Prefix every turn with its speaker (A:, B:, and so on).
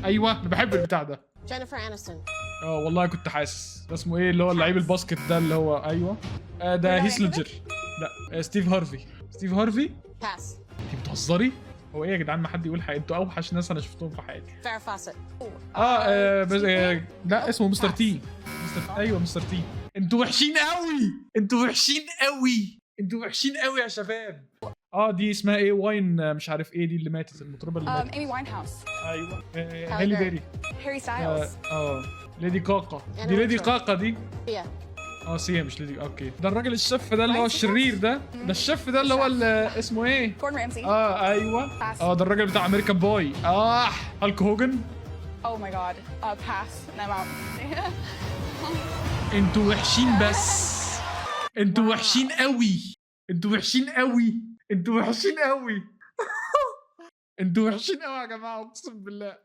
A: ايوه انا بحب البتاع ده.
B: جينيفر انستون.
A: والله كنت حاسس ده اسمه ايه اللي هو اللعيب الباسكت ده اللي هو ايوه. ده هيث ليدجر. لا ستيف هارفي. ستيف هارفي.
B: باس.
A: انت بتهزري؟ هو ايه يا جدعان ما حد يقول حاجه؟ انتوا اوحش ناس انا شفتهم في حياتي.
B: فارا فاسيت.
A: بس لا اسمه مستر تي. ايوه مستر تي. انتوا وحشين قوي. انتوا وحشين قوي. انتوا وحشين قوي يا شباب. دي اسمها ايه؟ واين مش عارف ايه دي اللي ماتت، المطربه اللي ماتت.
C: ايمي واين هاوس.
A: ايوه هالي بيري.
C: هاري ستايلز.
A: ليدي كاكا. دي ليدي كاكا دي.
B: سيا.
A: سيا مش ليدي. اوكي ده الراجل الشيف ده اللي هو الشرير ده. ده الشيف ده اللي هو اسمه ايه؟
C: جوردن رامسي.
A: ايوه. ده الراجل بتاع امريكان بوي. هالك هوجن.
C: Oh my god. Pass. I'm out.
A: انتوا وحشين بس. انتوا وحشين قوي. انتوا وحشين قوي. انتوا وحشين قوي. انتوا وحشين قوي يا جماعه اقسم بالله.